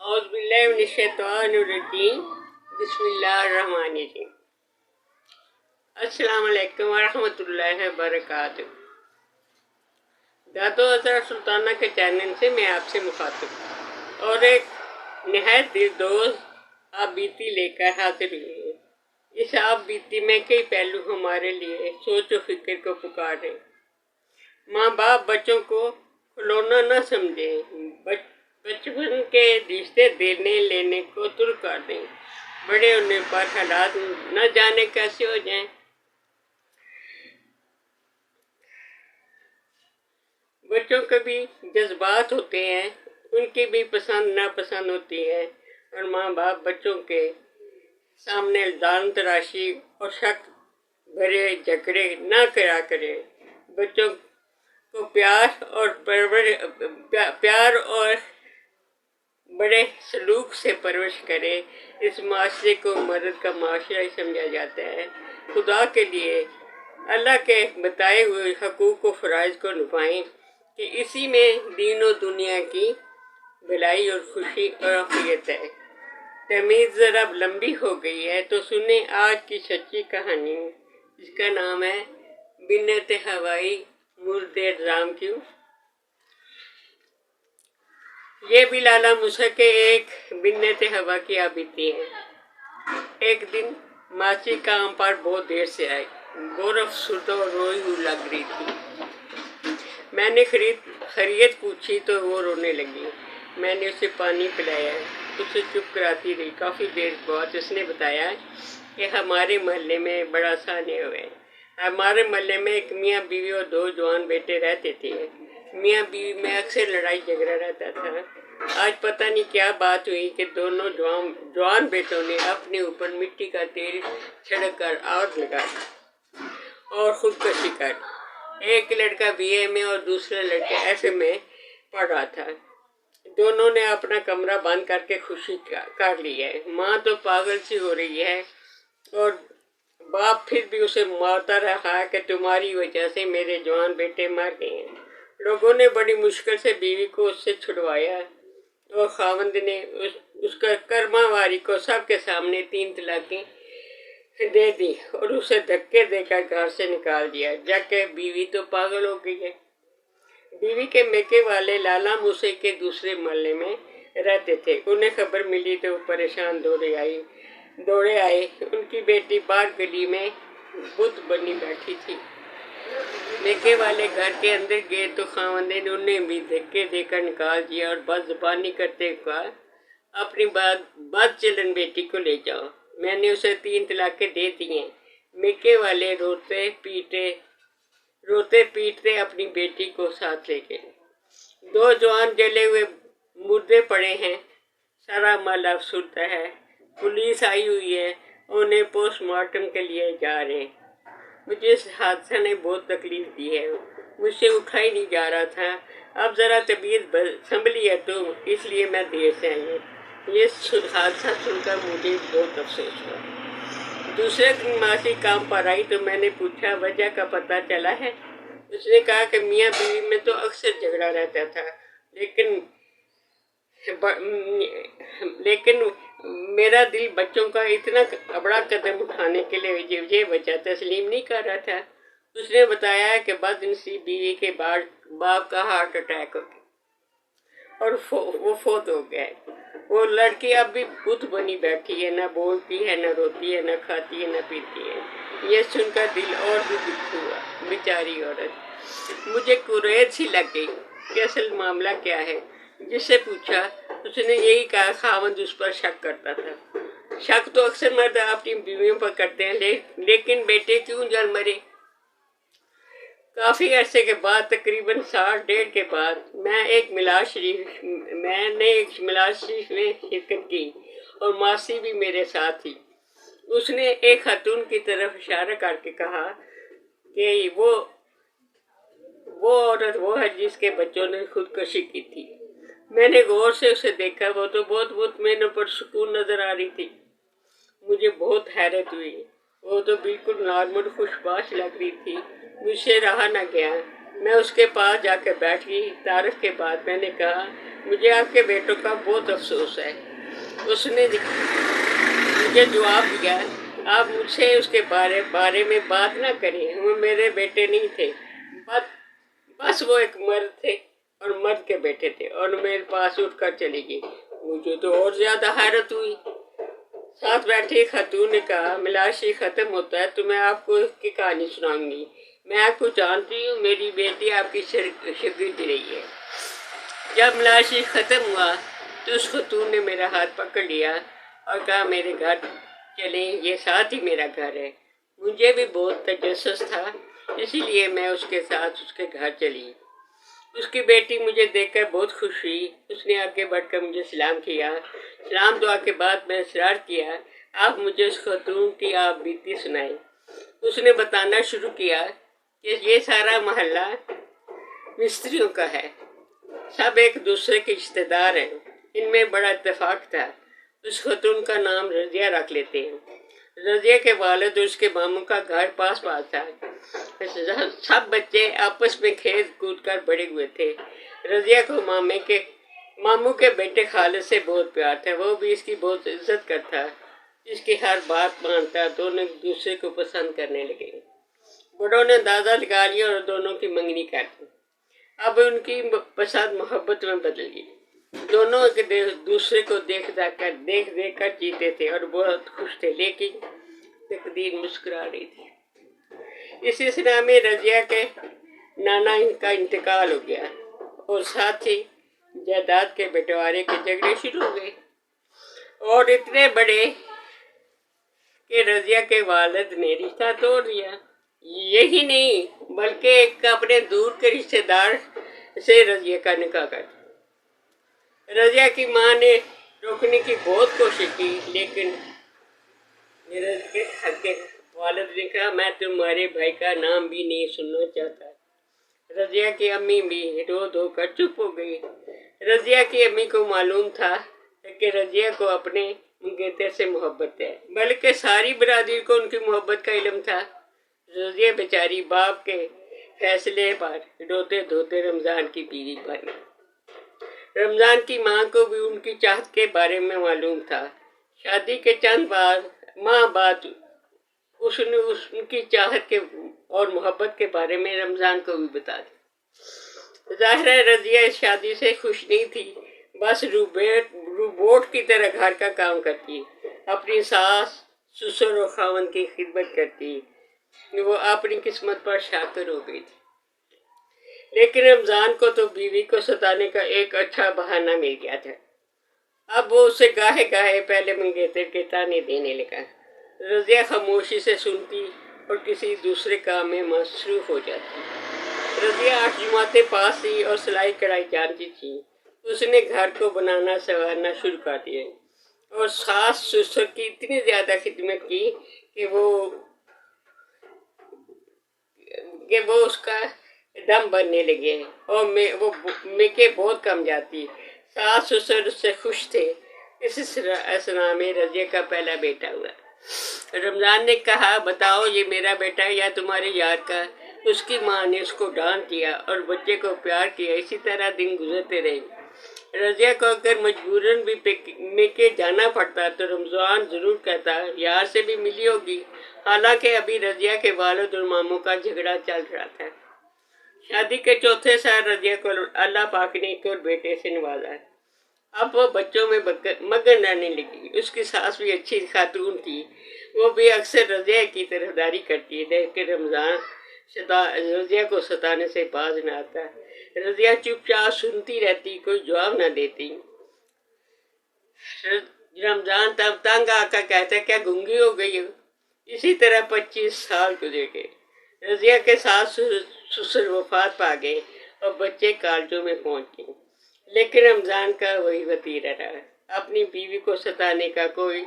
اعوذ باللہ من الشیطان الرجیم بسم اللہ الرحمن الرحیم۔ السلام علیکم ورحمۃ اللہ وبرکاتہ۔ دادو حضرت سلطانہ کے چینل سے میں آپ سے مخاطب اور ایک نہایت دلدوز آپ بیتی لے کر حاضر ہوئی ہوں۔ اس آپ بیتی میں کئی پہلو ہمارے لیے سوچ و فکر کو پکارے۔ ماں باپ بچوں کو کھلونا نہ سمجھیں، بچپن کے رشتے دینے لینے کو ترک کر دیں، بڑے ہونے پر حالات نہ جانے کیسے ہو جائیں۔ بچوں کے بھی جذبات ہوتے ہیں، ان کی بھی پسند ناپسند ہوتی ہے، اور ماں باپ بچوں کے سامنے الزام تراشی اور شک بھرے جھگڑے نہ کرا کرے۔ بچوں کو پیار اور بڑے سلوک سے پرورش کرے۔ اس معاشرے کو مرد کا معاشرہ ہی سمجھا جاتا ہے۔ خدا کے لیے اللہ کے بتائے ہوئے حقوق و فرائض کو نبھائیں کہ اسی میں دین و دنیا کی بھلائی اور خوشی اور عافیت ہے۔ تمیز ذرا لمبی ہو گئی ہے تو سنیں آج کی سچی کہانی، جس کا نام ہے بنت ہوائی مرد رام کیوں۔ یہ بھی لالا موسیٰ کے ایک بنت ہوا کی بیتی ہے۔ ایک دن ماسی کام پر بہت دیر سے آئی، بہت افسردہ اور روئی ہوئی لگ رہی تھی۔ میں نے خیریت پوچھی تو وہ رونے لگی۔ میں نے اسے پانی پلایا، اسے چپ کراتی رہی۔ کافی دیر بعد اس نے بتایا کہ ہمارے محلے میں بڑا سانے ہوئے۔ ہمارے محلے میں ایک میاں بیوی اور 2 جوان بیٹے رہتے تھے۔ میاں بیوی میں اکثر لڑائی جھگڑا رہتا تھا۔ آج پتہ نہیں کیا بات ہوئی کہ دونوں جوان بیٹوں نے اپنے اوپر مٹی کا تیل چھڑک کر آگ لگا دی اور خودکشی کر لی۔ ایک لڑکا BA میں اور دوسرا لڑکا FA میں پڑھ رہا تھا۔ دونوں نے اپنا کمرہ بند کر کے خوشی کر لی ہے۔ ماں تو پاگل سی ہو رہی ہے اور باپ پھر بھی اسے مارتا رہا ہے کہ تمہاری وجہ سے میرے جوان بیٹے مر گئے ہیں۔ لوگوں نے بڑی مشکل سے بیوی کو اس سے چھڑوایا اور خاوند نے اس کا کرما واری کو سب کے سامنے 3 طلاقیں دے دی اور اسے دھکے دے کر گھر سے نکال دیا، جبکہ بیوی تو پاگل ہو گئی ہے۔ بیوی کے میکے والے لالا موسیٰ کے دوسرے محلے میں رہتے تھے۔ انہیں خبر ملی تو وہ پریشان دوڑے آئے۔ ان کی بیٹی باہر گلی میں بت بنی بیٹھی تھی۔ میکے والے گھر کے اندر گئے تو خاوند نے انہیں بھی دھکے دے کر نکال دیا اور بد زبانی کرتے ہوئے کہا، اپنی بد چلن بیٹی کو لے جاؤ۔ میں نے اسے 3 طلاقیں دے دی ہیں۔ میکے والے روتے پیٹتے اپنی بیٹی کو ساتھ لے گئے۔ 2 جوان جلے ہوئے مردے پڑے ہیں، سارا محلہ افسردہ ہے۔ پولیس آئی ہوئی ہے، انہیں پوسٹ مارٹم کے لیے جا رہے ہیں۔ مجھے اس حادثہ نے بہت تکلیف دی ہے، مجھ سے اٹھا ہی نہیں جا رہا تھا۔ اب ذرا طبیعت سنبھلی ہے تو اس لیے میں دیر سے آئی ہوں۔ یہ حادثہ سن کر مجھے بہت افسوس ہوا۔ دوسرے دن ماسی کام پر آئی تو میں نے پوچھا وجہ کا پتہ چلا ہے؟ اس نے کہا کہ میاں بیوی میں تو اکثر جھگڑا رہتا تھا، لیکن میرا دل بچوں کا اتنا بڑا قدم اٹھانے کے لیے یہ وجہ تسلیم نہیں کر رہا تھا۔ اس نے بتایا کہ بدنصیب بیوی کے باپ کا ہارٹ اٹیک ہو گیا اور وہ فوت ہو گیا ہے۔ وہ لڑکی اب بھی بت بنی بیٹھی ہے، نہ بولتی ہے، نہ روتی ہے، نہ کھاتی ہے، نہ پیتی ہے۔ یہ سن کر دل اور بھی دکھ ہوا۔ بیچاری عورت، مجھے کوریت سی لگ گئی کہ اصل معاملہ کیا ہے۔ جس سے پوچھا اس نے یہی کہا خاوند اس پر شک کرتا تھا۔ شک تو اکثر مرد اپنی بیویوں پر کرتے ہیں، لیکن بیٹے کیوں جل مرے؟ کافی عرصے کے بعد، تقریباً 1.5 سال کے بعد، میں نے ایک میلاد شریف میں شرکت کی اور ماسی بھی میرے ساتھ تھی۔ اس نے ایک خاتون کی طرف اشارہ کر کے کہا کہ وہ عورت وہ ہے جس کے بچوں نے خودکشی کی تھی۔ میں نے غور سے اسے دیکھا، وہ تو بہت مطمئن اور پرسکون نظر آ رہی تھی۔ مجھے بہت حیرت ہوئی، وہ تو بالکل نارمل خوش باش لگ رہی تھی۔ مجھ سے رہا نہ گیا، میں اس کے پاس جا کے بیٹھ گئی۔ تعارف کے بعد میں نے کہا مجھے آپ کے بیٹوں کا بہت افسوس ہے۔ اس نے مجھے جواب دیا آپ مجھ سے اس کے بارے میں بات نہ کریں، وہ میرے بیٹے نہیں تھے، بس وہ ایک مرد تھے اور مرد کے بیٹے تھے، اور میرے پاس اٹھ کر چلی گئی۔ مجھے تو اور زیادہ حیرت ہوئی۔ ساتھ بیٹھی خاتون نے کہا ملاشی ختم ہوتا ہے تو میں آپ کو کی کہانی سناؤں گی۔ میں آپ کو جانتی ہوں، میری بیٹی آپ کی شاگرد رہی ہے۔ جب ملاشی ختم ہوا تو اس خاتون نے میرا ہاتھ پکڑ لیا اور کہا میرے گھر چلیں، یہ ساتھ ہی میرا گھر ہے۔ مجھے بھی بہت تجسس تھا، اسی لیے میں اس کے ساتھ اس کے گھر چلی۔ اس کی بیٹی مجھے دیکھ کر بہت خوش ہوئی۔ اس نے آگے بڑھ کر مجھے سلام کیا۔ سلام دعا کے بعد میں اصرار کیا آپ مجھے اس خاتون کی آپ بیتی سنائیں۔ اس نے بتانا شروع کیا کہ یہ سارا محلہ مستریوں کا ہے، سب ایک دوسرے کے رشتے دار ہیں، ان میں بڑا اتفاق تھا۔ اس خاتون کا نام رضیہ رکھ لیتے ہیں۔ رضیہ کے والد اور اس کے ماموں کا گھر پاس تھا۔ سب بچے آپس میں کھیل کود کر بڑے ہوئے تھے۔ رضیہ کو ماموں کے بیٹے خالد سے بہت پیار تھا، وہ بھی اس کی بہت عزت کرتا، اس کی ہر بات مانتا۔ دونوں ایک دوسرے کو پسند کرنے لگے۔ بڑوں نے اندازہ لگا لیا اور دونوں کی منگنی کر دی۔ اب ان کی پسند محبت میں بدل گئی۔ دونوں ایک دوسرے کو دیکھ کر جیتے تھے اور بہت خوش تھے، لیکن تقدیر مسکرا رہی تھی۔ اسی سلسلے میں رضیہ کے نانا کا انتقال ہو گیا اور ساتھ ہی جائیداد کے بٹوارے کے جھگڑے شروع ہو گئے، اور اتنے بڑے کہ رضیہ کے والد نے رشتہ توڑ دیا۔ یہی نہیں بلکہ ایک اپنے دور کے رشتے دار سے رضیہ کا نکاح کر دیا۔ رضیہ کی ماں نے روکنے کی بہت کوشش کی، لیکن رضیہ کے والد نے کہا میں تمہارے بھائی کا نام بھی نہیں سننا چاہتا۔ رضیہ کی امی بھی رو دھو کر چپ ہو گئی۔ رضیہ کی امی کو معلوم تھا کہ رضیہ کو اپنے منگیتر سے محبت ہے، بلکہ ساری برادری کو ان کی محبت کا علم تھا۔ رضیہ بیچاری باپ کے فیصلے پر روتے دھوتے رمضان کی بیوی بنی۔ رمضان کی ماں کو بھی ان کی چاہت کے بارے میں معلوم تھا۔ شادی کے چند ماہ بعد اس نے ان کی چاہت کے اور محبت کے بارے میں رمضان کو بھی بتا دیا۔ ظاہر ہے رضیہ اس شادی سے خوش نہیں تھی، بس روبوٹ کی طرح گھر کا کام کرتی، اپنی ساس سسر اور خاوند کی خدمت کرتی۔ وہ اپنی قسمت پر شاکر ہو گئی تھی۔ لیکن رمضان کو تو بیوی کو ستانے کا ایک اچھا بہانہ مل گیا تھا۔ اب وہ اسے گاہے گاہے پہلے منگیتر کے تانے دینے لگا۔ رضیہ خاموشی سے سنتی اور کسی دوسرے کام میں مصروف ہو جاتی۔ رضیہ 8 جماعتیں پاس تھی اور سلائی کڑھائی جانتی تھی۔ اس نے گھر کو بنانا سنوارنا شروع کر دیا اور ساس سسر کی اتنی زیادہ خدمت کی کہ وہ اس کا دم بننے لگے اور وہ میکے بہت کم جاتی۔ ساس سسر اس سے خوش تھے۔ اس اسنا میں رضیہ کا پہلا بیٹا ہوا۔ رمضان نے کہا بتاؤ یہ میرا بیٹا ہے یا تمہارے یار کا؟ اس کی ماں نے اس کو ڈانٹ دیا اور بچے کو پیار کیا۔ اسی طرح دن گزرتے رہے۔ رضیہ کو اگر مجبوراً بھی میکے جانا پڑتا تو رمضان ضرور کہتا یار سے بھی ملی ہوگی، حالانکہ ابھی رضیہ کے والد اور ماموں کا جھگڑا چل رہا تھا۔ شادی کے چوتھے سال رضیہ کو اللہ پاک نے ایک اور بیٹے سے نوازا۔ اب وہ بچوں میں مگن رہنے لگی۔ اس کی ساس بھی اچھی خاتون تھی، وہ بھی اکثر رضیہ کی طرفداری کرتی، لیکن رمضان رضیہ کو ستانے سے باز نہ آتا۔ رضیہ چپ چاپ سنتی رہتی، کوئی جواب نہ دیتی۔ رمضان تب تنگ آ کر کہتا کیا گنگی ہو گئی ہو؟ اسی طرح 25 سال گزر گئے۔ رضیہ کے ساس سسر وفات پا گئے اور بچے کالجوں میں پہنچ گئے، لیکن رمضان کا وہی وتیرہ رہا، اپنی بیوی کو ستانے کا کوئی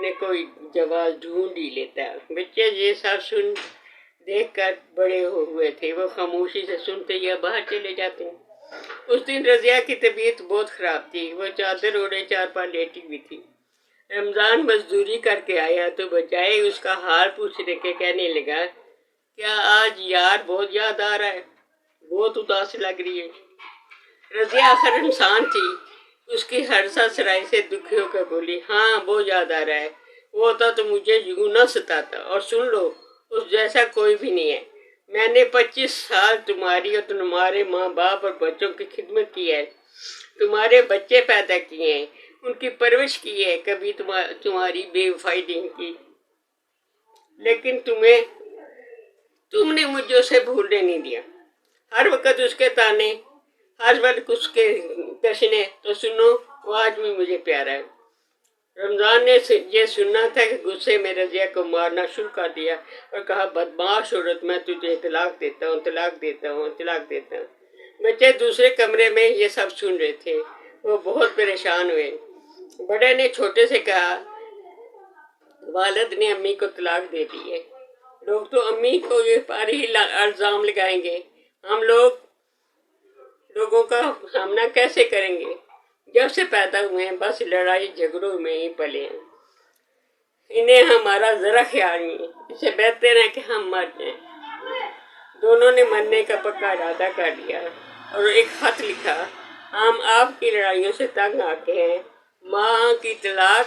نہ کوئی جواز ڈھونڈ ہی لیتا۔ بچے یہ سب دیکھ کر بڑے ہوئے تھے، وہ خاموشی سے سنتے یا باہر چلے جاتے۔ اس دن رضیہ کی طبیعت بہت خراب تھی، وہ چادر اوڑھے چارپائی لیٹی ہوئی تھی۔ رمضان مزدوری کر کے آیا تو بجائے اس کا حال پوچھنے کے کہنے لگا کیا آج یار بہت یاد آ رہا ہے؟ بہت اداس لگ رہی ہے۔ رضیہ آخر انسان تھی، اس کی ہرسا سرائی سے دکھی ہو کر بولی، ہاں وہ یاد آ رہا ہے، وہ ہوتا تو مجھے یوں نہ ستاتا، اور سن لو اس جیسا کوئی بھی نہیں ہے۔ میں نے 25 سال تمہاری اور تمہارے ماں باپ اور بچوں کی خدمت کی ہے، تمہارے بچے پیدا کیے ہیں، ان کی پرورش کی ہے، کبھی تمہاری بے وفائی نہیں کی، لیکن تم نے مجھے اسے بھولنے نہیں دیا۔ ہر وقت اس کے تانے، ہر وقت اس کے کشنے، تو سنو وہ آج بھی مجھے پیارا ہے۔ رمضان نے یہ سننا تھا کہ غصے میں رضیہ کو مارنا شروع کر دیا اور کہا، بدمعاش عورت، میں تجھے طلاق دیتا ہوں، طلاق دیتا ہوں، طلاق دیتا ہوں۔ بچے دوسرے کمرے میں یہ سب سن رہے تھے، وہ بہت پریشان ہوئے۔ بڑے نے چھوٹے سے کہا، والد نے امی کو طلاق دے دی ہے، لوگ تو امی کو یہ پاری الزام لگائیں گے، ہم لوگوں کا سامنا کیسے کریں گے؟ جب سے پیدا ہوئے ہیں بس لڑائی جھگڑوں میں ہی پلے ہیں، انہیں ہمارا ذرا خیال نہیں، اس سے بہتر ہے کہ ہم مر جائیں۔ دونوں نے مرنے کا پکا ارادہ کر لیا اور ایک خط لکھا، ہم آپ کی لڑائیوں سے تنگ آتے ہیں، ماں کی طلاق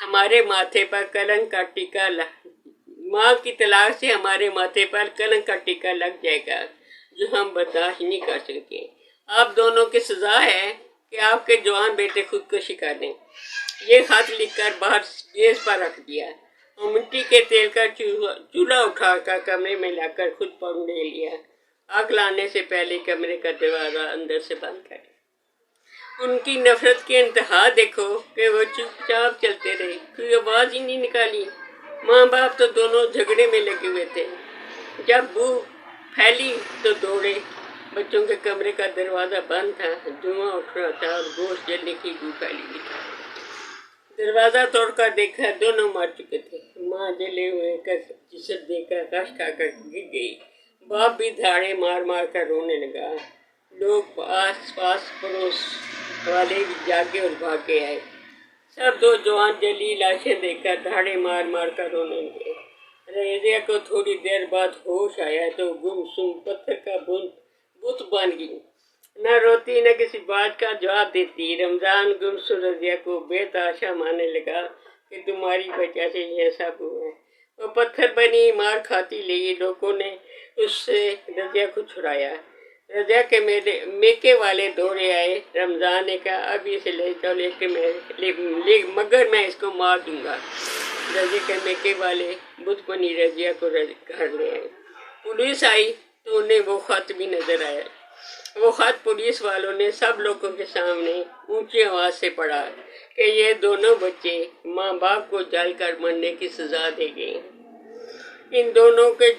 ہمارے ماتھے پر کلنک کا ٹیکا ماں کی طلاق سے ہمارے ماتھے پر کلنک کا ٹیکا لگ جائے گا جو ہم برداشت نہیں کر سکتے۔ آپ دونوں کی سزا ہے کہ آپ کے جوان بیٹے خودکشی کر دیں۔ یہ خط لکھ کر باہر میز پر رکھ دیا اور مٹی کے تیل کا چولہا اٹھا کر کمرے میں لا کر خود پر لے لیا۔ آگ لانے سے پہلے کمرے کا دروازہ اندر سے بند کر۔ ان کی نفرت کی انتہا دیکھو کہ وہ چپ چاپ چلتے رہے، کوئی آواز ہی نہیں نکالی۔ ماں باپ تو دونوں جھگڑے میں لگے ہوئے تھے۔ جب بو پھیلی تو دوڑے، بچوں کے کمرے کا دروازہ بند تھا، دھواں اٹھ رہا تھا اور گوشت جلنے کی بو پھیلی ہوئی تھی۔ دروازہ توڑ کر دیکھا، دونوں مر چکے تھے۔ ماں جلے ہوئے کا جسد دیکھ کر کش کھا کر گر گئی، باپ بھی دھاڑے مار مار کر رونے لگا۔ لوگ آس پاس پڑوس والے بھی جاگے اور بھاگے آئے، سب دو جوان جلی لاشیں دیکھ کر دھاڑے مار مار کر رونے لگے۔ رضیہ کو تھوڑی دیر بعد ہوش آیا تو گمسم پتھر کا بت بن گئی، نہ روتی نہ کسی بات کا جواب دیتی۔ رمضان گمسم رضیہ کو بے تحاشا ماننے لگا کہ تمہاری وجہ سے یہ سب ہوا ہے۔ وہ پتھر بنی، مار کھاتی رہی، لوگوں نے اس سے رضیہ کو چھڑایا۔ رضیہ کے میکے والے دوڑے آئے، رمضان نے کہا، اب اسے لے جاؤ، مگر میں اس کو مار دوں گا۔ رضیہ کے میکے والے بت بنی رضیہ کو گھر لے آئے۔ پولیس آئی تو انہیں وہ خط بھی نظر آیا۔ وہ خط پولیس والوں نے سب لوگوں کے سامنے اونچی آواز سے پڑھا کہ یہ دونوں بچے ماں باپ کو جل کر مرنے کی سزا دے گئے۔ ان دونوں کے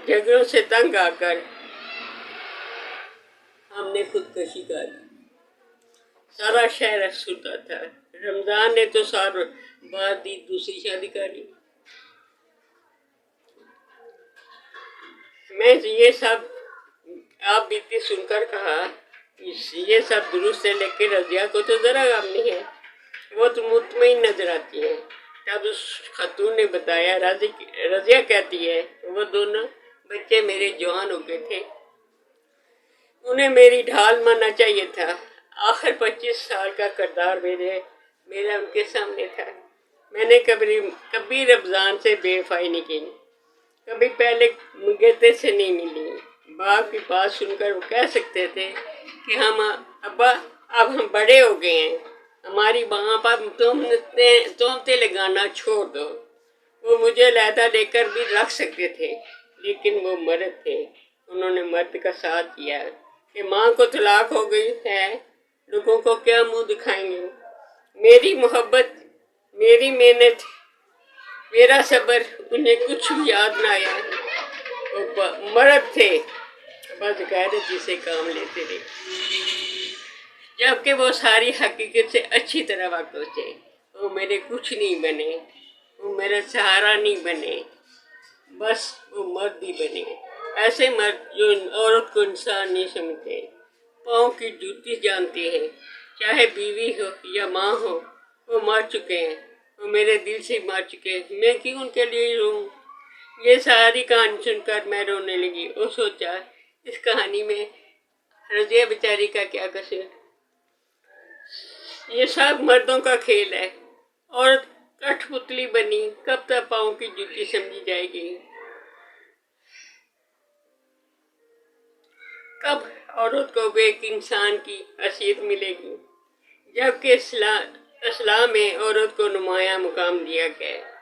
جھگڑوں سے تنگ آ کر ہم نے خودکشی کر لی۔ سارا شہر افسردہ تھا۔ رمضان نے تو سال بعد ہی دوسری شادی کر لی۔ میں یہ سب آپ بیتی سن کر کہا، یہ سب درست ہے، لیکن رضیہ کو تو ذرا غم نہیں ہے، وہ تو مطمئن نظر آتی ہے۔ تب اس خاتون نے بتایا، رضیہ کہتی ہے، وہ دونوں بچے میرے جوان ہو گئے تھے، انہیں میری ڈھال ماننا چاہیے تھا۔ آخر 25 سال کا کردار میرا ان کے سامنے تھا۔ میں نے کبھی رمضان سے بے وفائی نہیں کی، کبھی پہلے مغیرے سے نہیں ملی۔ باپ کی بات سن کر وہ کہہ سکتے تھے کہ ابا اب ہم بڑے ہو گئے ہیں، ہماری ماں پر تہمتیں لگانا چھوڑ دو۔ وہ مجھے علیحدہ لے کر بھی رکھ سکتے تھے، لیکن وہ مرد تھے، انہوں نے مرد کا ساتھ دیا کہ ماں کو طلاق ہو گئی ہے، لوگوں کو کیا منہ دکھائیں گے۔ میری محبت، میری محنت، میرا صبر، انہیں کچھ بھی یاد نہ آیا۔ وہ مرد تھے، بس غیرتی سے کام لیتے رہے، جبکہ وہ ساری حقیقت سے اچھی طرح واقف تھے۔ وہ میرے کچھ نہیں بنے، وہ میرا سہارا نہیں بنے، بس وہ مرد ہی بنے۔ ایسے مرد جو عورت کو انسان نہیں سمجھتے، پاؤں کی جوتی جانتے ہیں، چاہے بیوی ہو یا ماں ہو، وہ مر چکے ہیں، وہ میرے دل سے مر چکے ہیں، میں کیوں ان کے لیے روں؟ یہ ساری کہانی سن کر میں رونے لگی اور سوچا، اس کہانی میں رضیہ بیچاری کا کیا قصور؟ یہ سب مردوں کا کھیل ہے. عورت کٹھ پتلی بنی کب تک پاؤں کی جوتی سمجھی جائے گی؟ کب عورت کو بھی ایک انسان کی حیثیت ملے گی؟ جبکہ اسلام میں عورت کو نمایاں مقام دیا گیا ہے.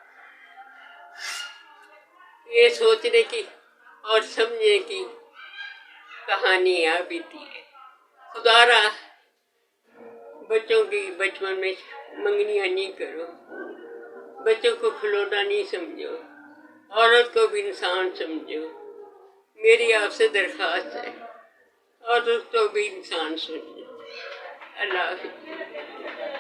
یہ سوچنے کی اور سمجھنے کی کہانی یہاں بیتی ہے. خدا را بچوں کی بچپن میں منگنیاں نہیں کرو، بچوں کو کھلونا نہیں سمجھو، عورت کو بھی انسان سمجھو. میری آپ سے درخواست ہے، عورت کو بھی انسان سمجھو. اللہ حافظ.